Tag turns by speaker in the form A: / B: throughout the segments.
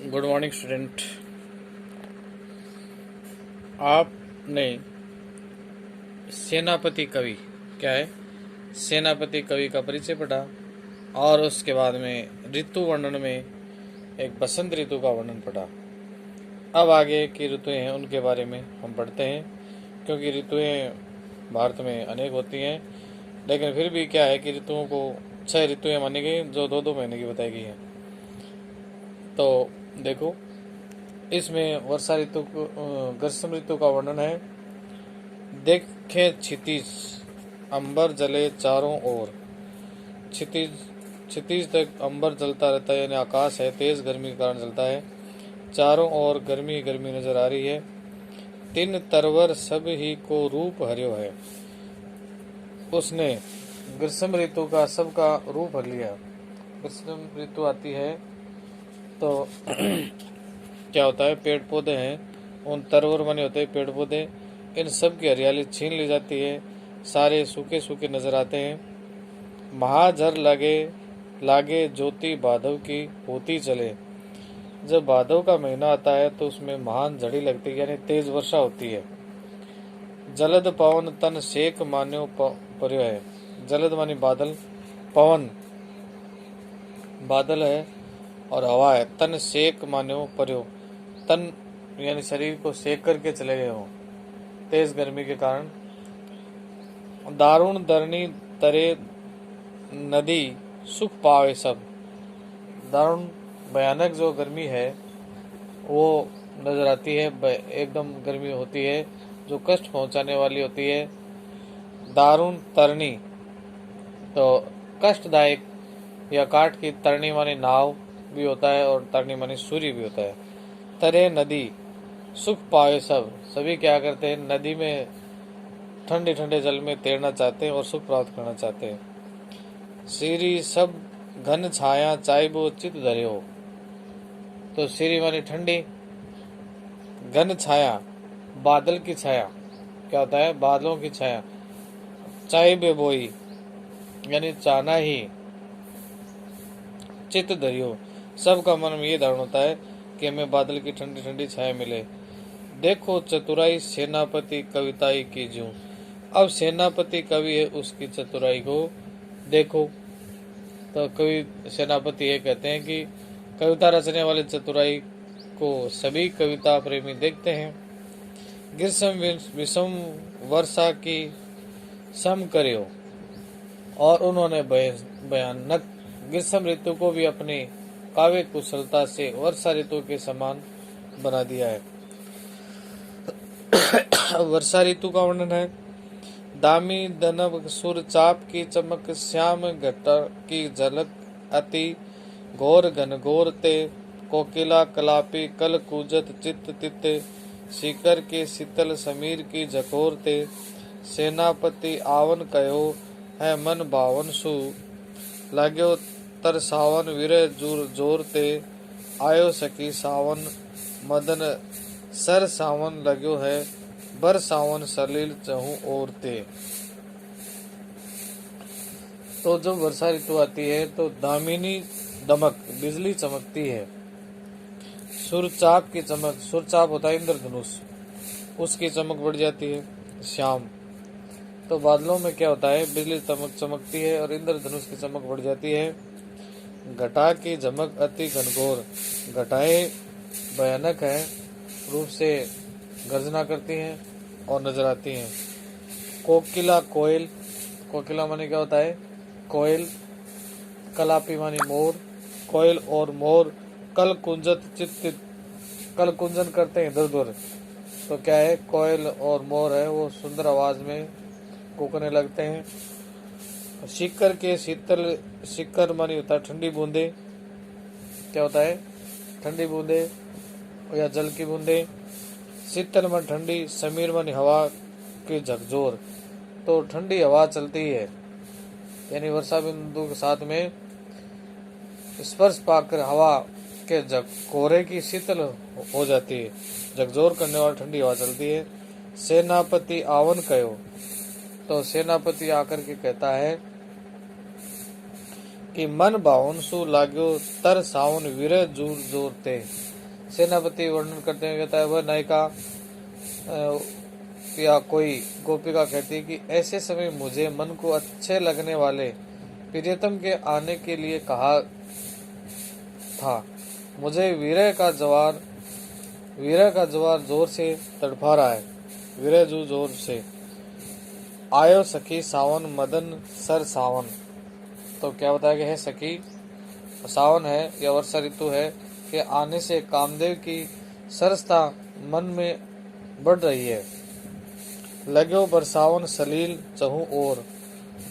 A: Good morning student. आपने सेनापति कवि क्या है सेनापति कवि का परिचय पढ़ा और उसके बाद में ऋतु वर्णन में एक बसंत ऋतु का वर्णन पढ़ा। अब आगे की ऋतुएं हैं उनके बारे में हम पढ़ते हैं, क्योंकि ऋतुएं भारत में अनेक होती हैं, लेकिन फिर भी क्या है कि ऋतुओं को 6 ऋतुएं मानी गई जो 2-2 महीने की बताई गई हैं। तो देखो, इसमें वर्षा ऋतु ग्रीष्म ऋतु का वर्णन है। देखे क्षितिज अंबर जले चारों ओर। क्षितिज क्षितिज तक अंबर जलता रहता है, यानी आकाश है, तेज गर्मी के कारण जलता है। चारों ओर गर्मी गर्मी नजर आ रही है। तीन तरवर सब ही को रूप हर्यो है। उसने ग्रीष्म ऋतु का सबका रूप हर लिया। ग्रीष्म ऋतु आती है तो क्या होता है, पेड़ पौधे हैं, उन तरवर बने होते हैं पेड़ पौधे, इन सब की हरियाली छीन ली जाती है, सारे सूखे सूखे नजर आते हैं। महाझर लगे लागे ज्योति भादव की होती चले। जब भादव का महीना आता है तो उसमें महान झड़ी लगती है, यानी तेज वर्षा होती है। जलद पवन तन सेक मान्यो पर्यो है। जलद मानी बादल, पवन बादल है और हवा है। तन सेक मान्यो पर्यो, तन यानी शरीर को सेक करके चले गए हो तेज गर्मी के कारण। दारुण दरनी तरे नदी सुख पावे सब। दारुण भयानक जो गर्मी है वो नजर आती है, एकदम गर्मी होती है जो कष्ट पहुंचाने वाली होती है। दारुण तरनी तो कष्टदायक या काठ की तरनी मानी नाव भी होता है और तरनी मानी सूर्य भी होता है। तरे नदी सुख पावे सब, सभी क्या करते हैं, नदी में ठंडे ठंडे जल में तैरना चाहते हैं और सुख प्राप्त करना चाहते हैं। सीरी सब घन छाया चाइबो चित धर्यो। तो सीरी मानी ठंडी, घन छाया बादल की छाया, क्या होता है, बादलों की छाया। चाइबे बोई यानी चाहना ही, चित धर्यो सबका मन में ये धारण होता है कि हमें बादल की ठंडी ठंडी छाया मिले। देखो चतुराई सेनापति कविताई की जूं। अब सेनापति कवि है, उसकी चतुराई को देखो। तो कवि सेनापति ये कहते हैं कि कविता रचने वाले चतुराई को सभी कविता प्रेमी देखते हैं। ग्रीष्म विषम वर्षा की सम करियो, और उन्होंने भयानक ग्रीष्म ऋतु को भी अपनी काव्य कुशलता से वर्षा ऋतु के समान बना दिया है। वर्षा ऋतु का वर्णन है। दामी दनव सुर चाप की चमक, श्याम घटर की झलक अति घोर घनघोर ते। कोकिला कलापी कल कूजत चित्त तित्ते, शिकर के शीतल समीर की झकोर ते। सेनापति आवन कहो है मन भावन सु, लाग्यो तर सावन विरह जोर जोर ते। आयो सखी सावन मदन सर सावन लाग्यो है, बर सावन सलील चहु और ते। तो जब वर्षा ऋतु आती है तो दामिनी दमक बिजली चमकती है। सुरचाप की चमक, सुरचाप होता है इंद्रधनुष, उसकी चमक बढ़ जाती है। श्याम तो बादलों में क्या होता है, बिजली चमकती है और इंद्रधनुष की चमक बढ़ जाती है। घटा की झमक अति घनघोर, घटाएं भयानक है रूप से गर्जना करती हैं और नजर आती हैं। कोकिला कोयल, कोकिला माने क्या होता है, कोयल। कलापी मानी मोर, कोयल और मोर। कल कुंजत चित्त, कल कुंजन करते हैं इधर उधर। तो क्या है, कोयल और मोर है वो सुंदर आवाज में कूकने लगते हैं। शिकर के शीतल, शिकर मानी होता है ठंडी बूंदे, क्या होता है, ठंडी बूंदे या जल की बूंदे। शीतल मन ठंडी, समीर मन हवा की झकझोर, तो ठंडी हवा चलती है, यानी वर्षा बिंदु के साथ में स्पर्श पाकर हवा के कोहरे की शीतल हो जाती है, झकझोर करने वाली ठंडी हवा चलती है। सेनापति आवन कहो, तो सेनापति आकर के कहता है कि मन भावन सु लाग्यो तर सावन विरह जोर जोर ते। सेनापति वर्णन करते हुए कहता है, वह नायिका या कोई गोपिका कहती है कि ऐसे समय मुझे मन को अच्छे लगने वाले प्रियतम के आने के लिए कहा था। मुझे विरह का जवार जोर से तड़फा रहा है। विरह जो जोर से आयो सखी सावन मदन सर सावन। तो क्या बताया गया है, सखी सावन है या वर्षा ऋतु है कि आने से कामदेव की सरसता मन में बढ़ रही है। लगो बरसावन सलील चहु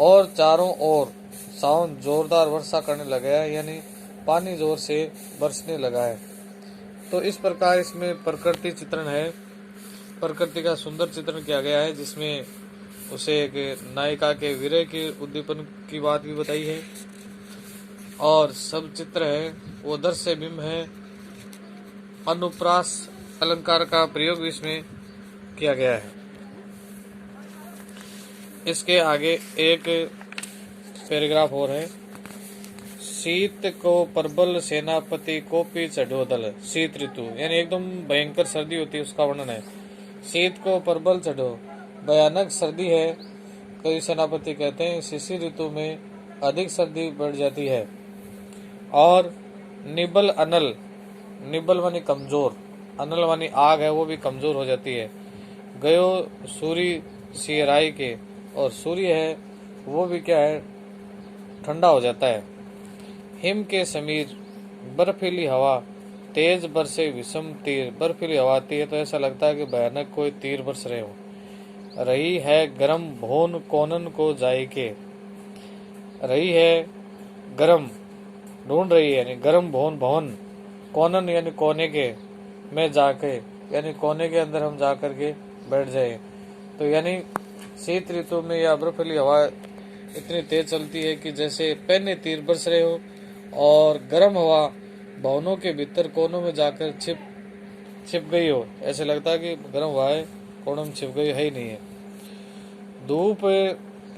A: और चारों ओर सावन जोरदार वर्षा करने लगा है, यानी पानी जोर से बरसने लगा है। तो इस प्रकार इसमें प्रकृति चित्रण है, प्रकृति का सुंदर चित्रण किया गया है, जिसमें उसे एक नायिका के विरह के उद्दीपन की बात भी बताई है और सब चित्र है वो दृश्य बिंब है। अनुप्रास अलंकार का प्रयोग भी इसमें किया गया है। इसके आगे एक पैराग्राफ और है। शीत को प्रबल सेनापति को पी चढ़ो दल। शीत ऋतु यानी एकदम भयंकर सर्दी होती है, उसका वर्णन है। शीत को प्रबल चढ़ो, भयानक सर्दी है। कई सेनापति कहते हैं शिशिर ऋतु में अधिक सर्दी बढ़ जाती है। और निबल अनल, निबल मानी कमजोर, अनल मानी आग है, वो भी कमजोर हो जाती है। गयो सूर्य सियराई के, और सूर्य है वो भी क्या है, ठंडा हो जाता है। हिम के समीर बर्फीली हवा, तेज बरसे विषम तीर। बर्फीली हवा आती है तो ऐसा लगता है कि भयानक कोई तीर बरस रहे हो। रही है गरम भोन कोनन को जाई के। रही है गरम, ढूंढ रही है, यानी गरम भवन भवन, कोनन यानी कोने के में जाके, यानी कोने के अंदर हम जाकर के बैठ जाए। तो यानी शीत ऋतु में या बर्फीली हवा इतनी तेज चलती है कि जैसे पहने तीर बरस रहे हो, और गर्म हवा भवनों के भीतर कोनों में जाकर छिप गई हो। ऐसे लगता है कि गर्म हवाएं कोनों में छिप गई, है ही नहीं है। धूप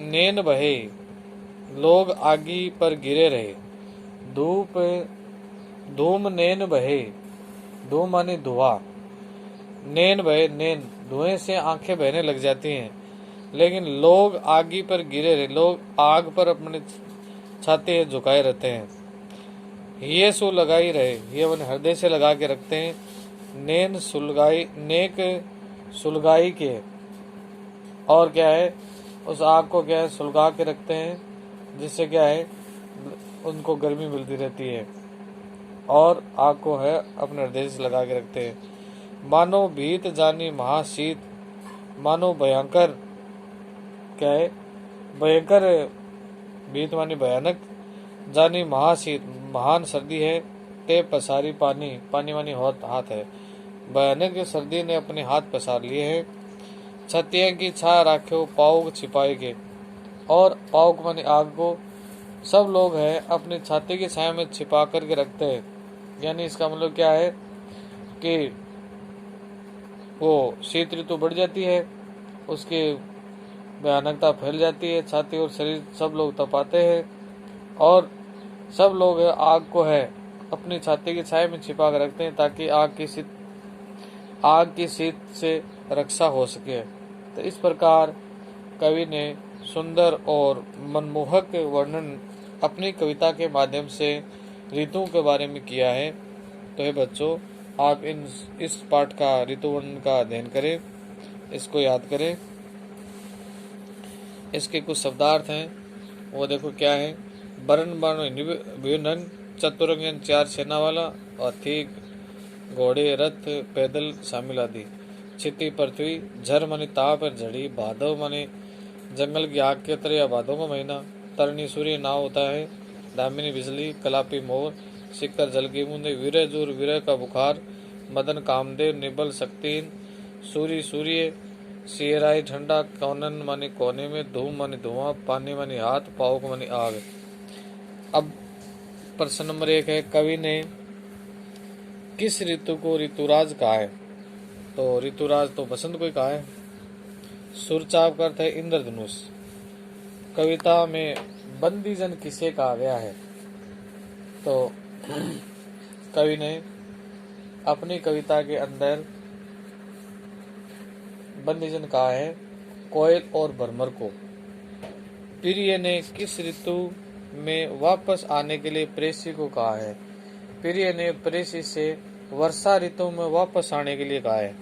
A: नैन बहे, लोग आगी पर गिरे रहे। धूम नैन बहे, धूम मानी धुआं, नैन बहे, नैन धुएं से आंखें बहने लग जाती हैं। लेकिन लोग आगी पर गिरे रहे, लोग आग पर अपने छाती झुकाए रहते हैं। ये सु लगाई रहे, ये अपने हृदय से लगा के रखते हैं। नेक सुलगाई के, और क्या है, उस आग को क्या है, सुलगा के रखते हैं, जिससे क्या है उनको गर्मी मिलती रहती है। और आग को है अपने हृदय से लगा के रखते हैं। मानो भीत जानी महाशीत, मानो भयंकर, क्या है, भयंकर, भीत मानी भयानक, जानी महाशीत महान सर्दी है। ते पसारी पानी, पानी मानी हाथ है, भयानक सर्दी ने अपने हाथ पसार लिए हैं। छतिया की छा राख्यो पाउक छिपाए के, और पाउक मानी आग को सब लोग हैं अपनी छाती की छाया में छिपा करके रखते हैं। यानी इसका मतलब क्या है कि वो शीत ऋतु बढ़ जाती है, उसकी भयानकता फैल जाती है, छाती और शरीर सब लोग तपाते हैं, और सब लोग आग को है अपनी छाती की छाया में छिपा कर रखते हैं, ताकि आग की शीत से रक्षा हो सके। तो इस प्रकार कवि ने सुंदर और मनमोहक वर्णन अपनी कविता के माध्यम से ऋतुओं के बारे में किया है। तो ये बच्चों, आप इस पाठ का ऋतु वर्णन का अध्ययन करें, इसको याद करें। इसके कुछ शब्दार्थ हैं, वो देखो क्या है। बरन बाण चतुरंग, चार सेना वाला, हाथी घोड़े रथ पैदल शामिल आदि। क्षिति पृथ्वी, झर मानी ताप और झड़ी, भादव मानी जंगल की आग के तरह या भादव का महीना। तरणी सूर्य नाव होता है, दामिनी बिजली, कलापी मोर, शिखर जल की बूंदे, विरह जोर विरह का बुखार, मदन कामदेव निबल शक्तिहीन, सूर्य सियराई ठंडा, कौनन मानी कोने में, धूम मानी धुआं, पानी मानी हाथ, पाउक मानी आग। अब प्रश्न नंबर 1 है, कवि ने किस ऋतु को ऋतुराज कहा है? तो ऋतुराज तो बसंत को ही कहा है। सुरचाप का अर्थ है इंद्रधनुष। कविता में बंदीजन किसे कहा गया है? तो कवि ने अपनी कविता के अंदर बंदीजन कहा है कोयल और भ्रमर को। प्रिय ने किस ऋतु में वापस आने के लिए प्रेसी को कहा है? प्रिय ने प्रेसी से वर्षा ऋतु में वापस आने के लिए कहा है।